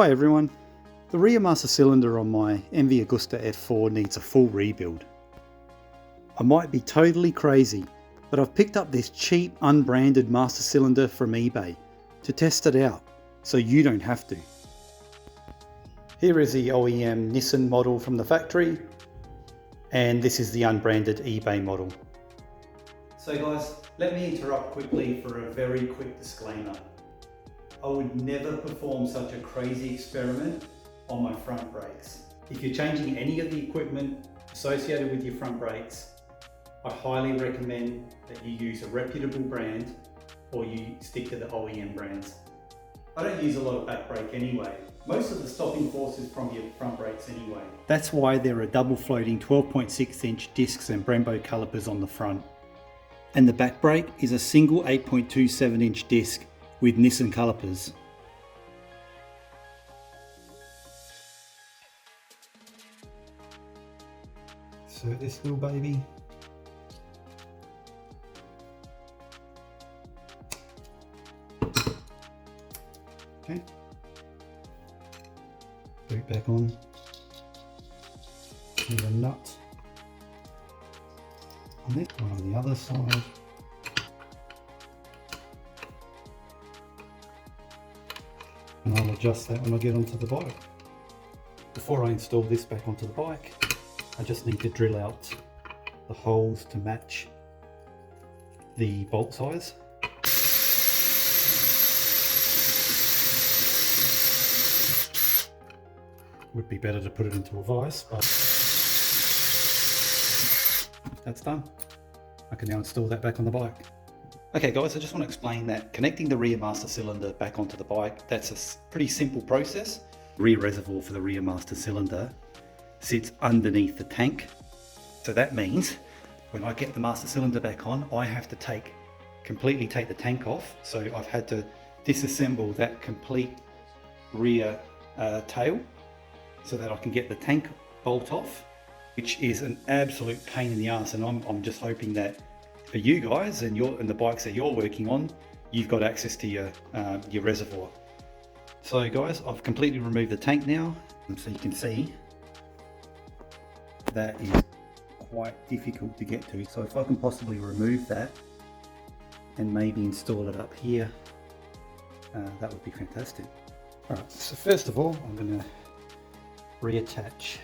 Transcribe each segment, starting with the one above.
Hi everyone, the rear master cylinder on my MV Agusta F4 needs a full rebuild. I might be totally crazy, but I've picked up this cheap unbranded master cylinder from eBay to test it out, so you don't have to. Here is the OEM Nissan model from the factory, and this is the unbranded eBay model. So guys, let me interrupt quickly for a very quick disclaimer. I would never perform such a crazy experiment on my front brakes. If you're changing any of the equipment associated with your front brakes, I highly recommend that you use a reputable brand or you stick to the OEM brands. I don't use a lot of back brake anyway. Most of the stopping force is from your front brakes anyway. That's why there are double floating 12.6 inch discs and Brembo calipers on the front. And the back brake is a single 8.27 inch disc with Nissan calipers. Insert this little baby. Okay. Put it back on. Need a nut on this one on the other side. And I'll adjust that when I get onto the bike. Before I install this back onto the bike, I just need to drill out the holes to match the bolt size. Would be better to put it into a vise, but that's done. I can now install that back on the bike. Okay guys, I just want to explain that connecting the rear master cylinder back onto the bike, that's a pretty simple process. Rear reservoir for the rear master cylinder sits underneath the tank. So that means when I get the master cylinder back on, I have to completely take the tank off. So I've had to disassemble that complete rear tail so that I can get the tank bolt off, which is an absolute pain in the ass. And I'm just hoping that for you guys and the bikes that you're working on, you've got access to your reservoir. So guys, I've completely removed the tank now, so you can see that is quite difficult to get to. So if I can possibly remove that and maybe install it up here, that would be fantastic. All right, so first of all, I'm going to reattach,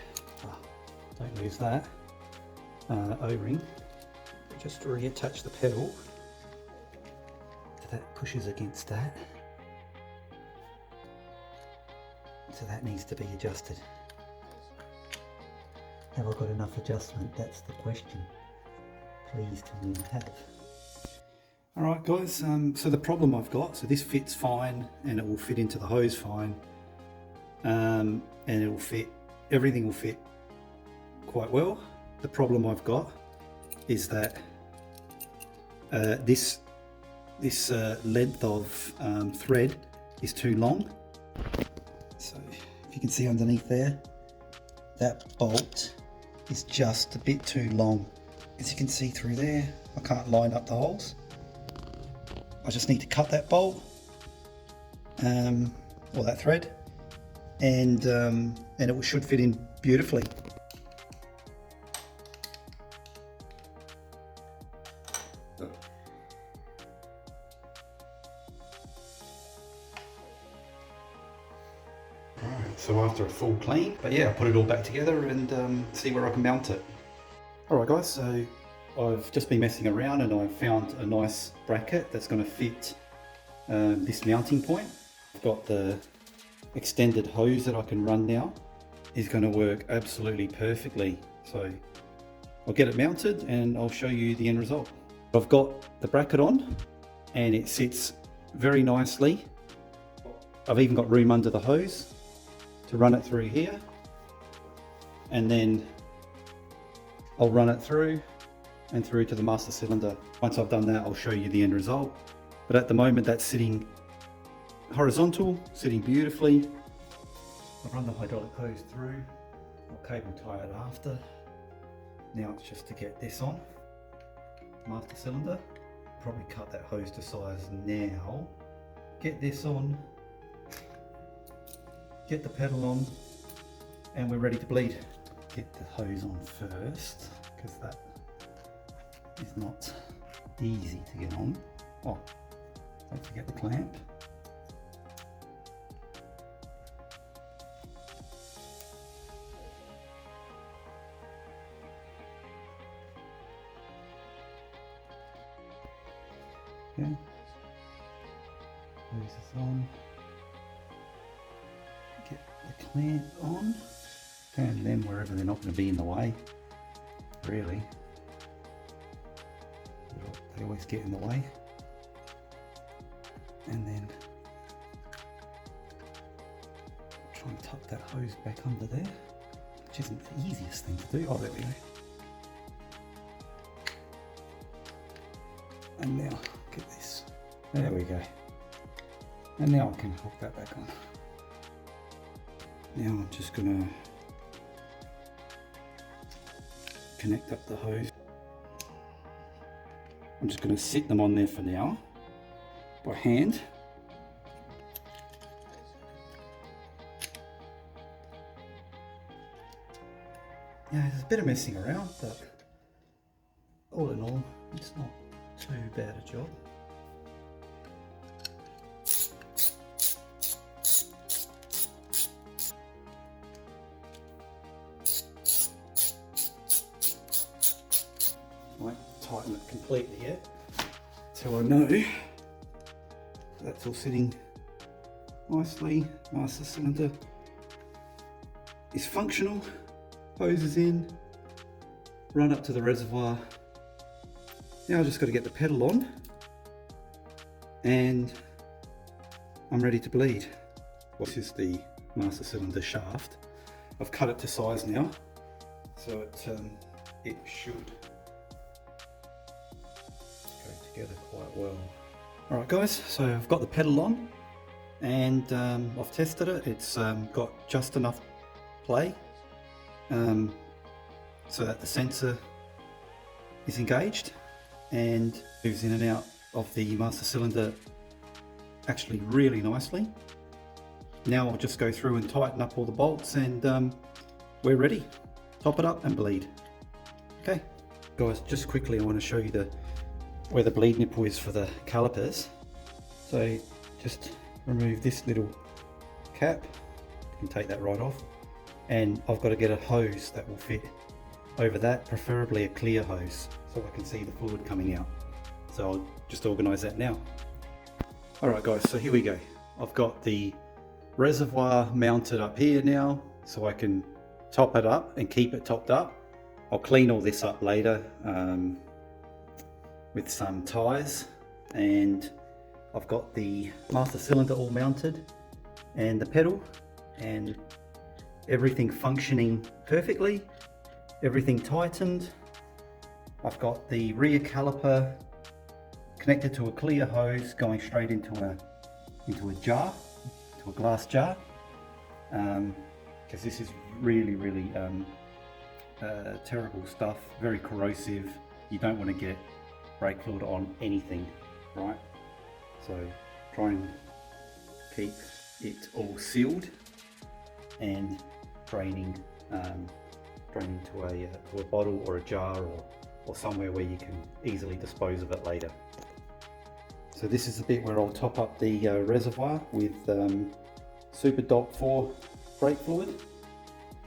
don't lose that, O-ring. Just reattach the pedal so that pushes against that. So that needs to be adjusted. Have I got enough adjustment? That's the question. Please tell me I have. Alright guys, so the problem I've got, so this fits fine and it will fit into the hose fine, and it will fit, everything will fit quite well. The problem I've got is that this length of thread is too long. So if you can see underneath there, that bolt is just a bit too long. As you can see through there, I can't line up the holes. I just need to cut that bolt, or that thread, and it should fit in beautifully. So after a full clean, but yeah, I'll put it all back together and see where I can mount it. Alright guys, so I've just been messing around and I've found a nice bracket that's going to fit this mounting point. I've got the extended hose that I can run now. Is going to work absolutely perfectly. So I'll get it mounted and I'll show you the end result. I've got the bracket on and it sits very nicely. I've even got room under the hose to run it through here, and then I'll run it through and through to the master cylinder. Once I've done that, I'll show you the end result. But at the moment, that's sitting horizontal, sitting beautifully. I'll run the hydraulic hose through. I'll cable tie it after. Now it's just to get this on, master cylinder. Probably cut that hose to size now. Get this on. get the pedal on, and we're ready to bleed. Get the hose on first, because that is not easy to get on. Oh, don't forget the clamp. Okay, hose is on. Get the clamp on. Turn them wherever they're not going to be in the way, really. They always get in the way. And then try and tuck that hose back under there, which isn't the easiest thing to do. Oh, there we go. And now, get this. There we go. And now I can hook that back on. Now I'm just going to connect up the hose. I'm just going to sit them on there for now by hand. Yeah, there's a bit of messing around, but all in all, it's not too bad a job. Won't tighten it completely yet, so I know that's all sitting nicely. Master cylinder is functional. Hose is in, run up to the reservoir. Now I've just got to get the pedal on and I'm ready to bleed. This is the master cylinder shaft. I've cut it to size now, so it should go together quite well. Alright guys, so I've got the pedal on and I've tested it. It's got just enough play so that the sensor is engaged and moves in and out of the master cylinder actually really nicely. Now I'll just go through and tighten up all the bolts and we're ready. Top it up and bleed. Okay guys, just quickly I want to show you where the bleed nipple is for the calipers. So just remove this little cap, you can take that right off, and I've got to get a hose that will fit over that, preferably a clear hose, so I can see the fluid coming out. So I'll just organise that now. Alright guys, so here we go. I've got the reservoir mounted up here now, so I can top it up and keep it topped up. I'll clean all this up later with some ties, and I've got the master cylinder all mounted and the pedal and everything functioning perfectly, everything tightened. I've got the rear caliper connected to a clear hose going straight into a jar, to a glass jar, because this is really terrible stuff, very corrosive. You don't want to get brake fluid on anything, right? So try and keep it all sealed and draining to a bottle or a jar or somewhere where you can easily dispose of it later. So this is the bit where I'll top up the reservoir with Super Dot 4 brake fluid,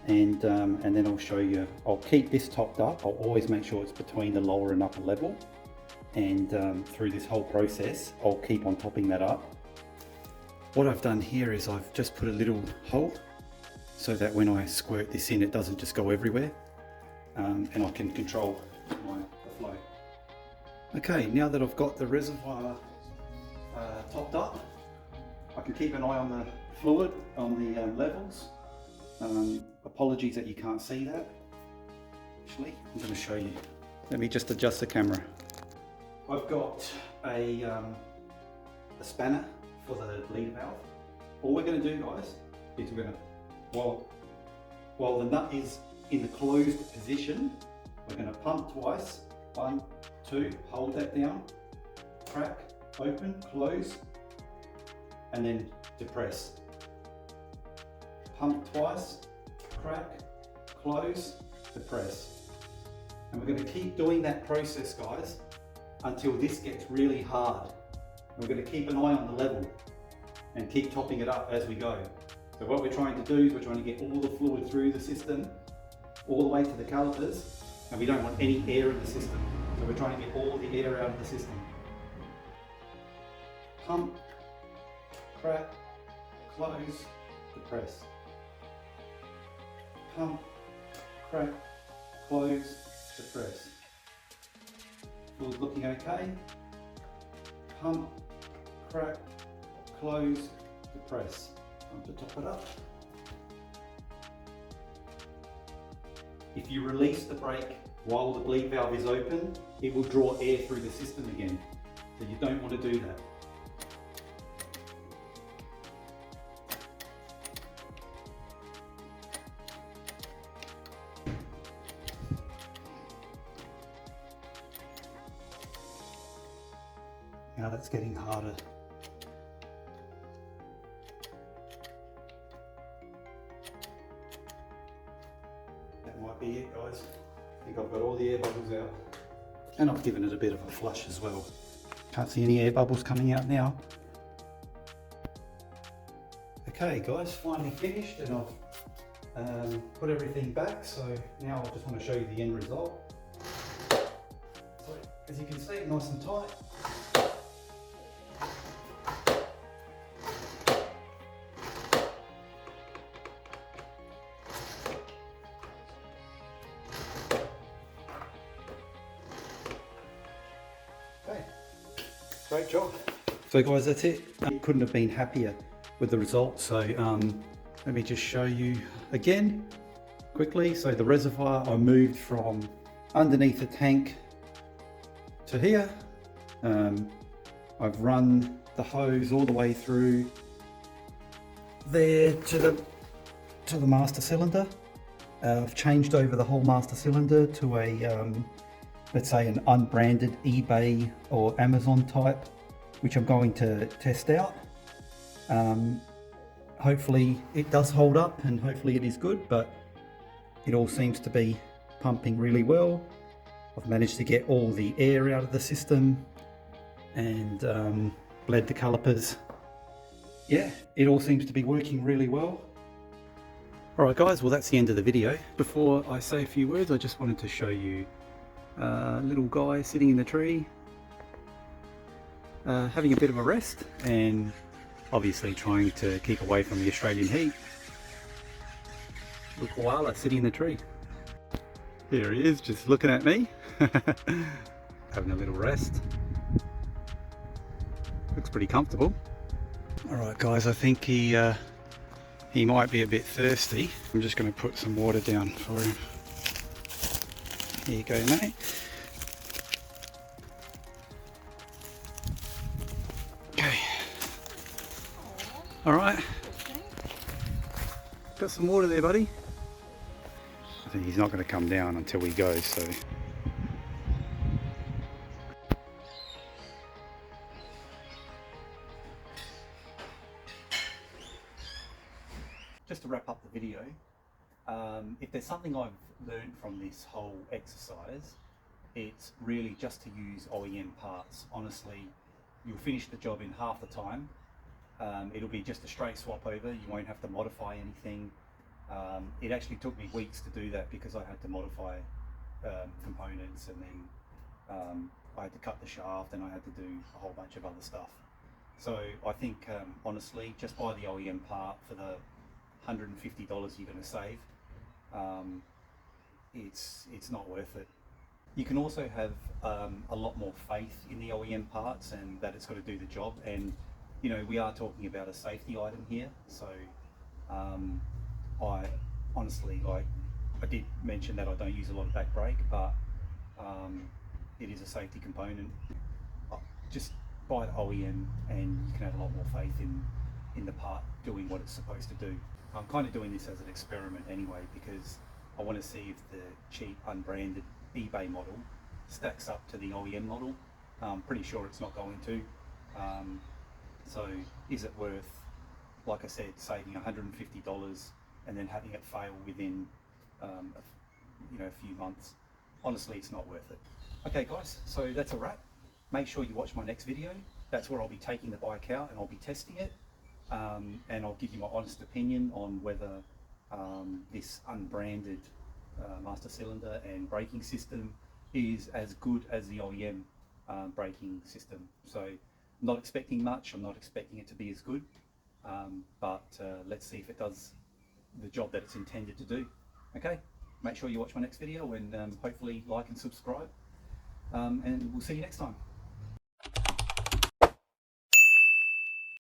and then I'll show you. I'll keep this topped up. I'll always make sure it's between the lower and upper level, and through this whole process I'll keep on topping that up. What I've done here is I've just put a little hole so that when I squirt this in, it doesn't just go everywhere, and I can control the flow. Okay, now that I've got the reservoir topped up, I can keep an eye on the fluid, on the levels. Apologies that you can't see that. Actually, I'm going to show you. Let me just adjust the camera. I've got a spanner for the bleed valve. All we're going to do, guys, is we're going to, while the nut is in the closed position, we're going to pump twice. 1, 2, hold that down, crack, open, close, and then depress. pump twice, crack, close, depress. And we're going to keep doing that process, guys, until this gets really hard. And we're going to keep an eye on the level and keep topping it up as we go. So what we're trying to do is we're trying to get all the fluid through the system, all the way to the calipers, and we don't want any air in the system. So we're trying to get all the air out of the system. Pump, crack, close, depress. Pump, crack, close, depress. Fluid looking okay. Pump, crack, close, depress. Time to top it up. If you release the brake while the bleed valve is open, it will draw air through the system again. So you don't want to do that. Now that's getting harder. That might be it, guys. I think I've got all the air bubbles out. And I've given it a bit of a flush as well. Can't see any air bubbles coming out now. Okay guys, finally finished, and I've put everything back, so now I just want to show you the end result. So as you can see, nice and tight. Okay, great job. So guys, that's it. Couldn't have been happier with the result. So let me just show you again quickly. So the reservoir I moved from underneath the tank to here. I've run the hose all the way through there to the master cylinder. I've changed over the whole master cylinder to a let's say an unbranded eBay or Amazon type, which I'm going to test out. Hopefully it does hold up, and hopefully it is good, but it all seems to be pumping really well. I've managed to get all the air out of the system and bled the calipers. Yeah, it all seems to be working really well. Alright guys, well that's the end of the video. Before I say a few words, I just wanted to show you a little guy sitting in the tree, having a bit of a rest, and obviously trying to keep away from the Australian heat. Little koala sitting in the tree. Here he is, just looking at me, having a little rest. Looks pretty comfortable. Alright guys, I think he might be a bit thirsty. I'm just going to put some water down for him. Here you go, mate. Okay. Alright. Got some water there, buddy. I think he's not going to come down until we go, so. Just to wrap up the video, if there's something I've learned from this whole exercise, it's really just to use OEM parts. Honestly, you'll finish the job in half the time. It'll be just a straight swap over. You won't have to modify anything. It actually took me weeks to do that because I had to modify components, and then I had to cut the shaft, and I had to do a whole bunch of other stuff. So I think honestly, just buy the OEM part for the $150 you're going to save. It's not worth it. You can also have a lot more faith in the OEM parts and that it's got to do the job. And you know, we are talking about a safety item here, so I honestly, like, I did mention that I don't use a lot of back brake, but it is a safety component. Just buy the OEM and you can have a lot more faith in the part doing what it's supposed to do. I'm kind of doing this as an experiment anyway, because I want to see if the cheap unbranded eBay model stacks up to the OEM model. I'm pretty sure it's not going to. So is it worth, like I said, saving $150 and then having it fail within a few months. Honestly, it's not worth it. Okay guys, so that's a wrap. Make sure you watch my next video. That's where I'll be taking the bike out and I'll be testing it, and I'll give you my honest opinion on whether this unbranded master cylinder and braking system is as good as the OEM braking system. So I'm not expecting much, I'm not expecting it to be as good, but let's see if it does the job that it's intended to do. Okay, make sure you watch my next video, and hopefully like and subscribe, and we'll see you next time.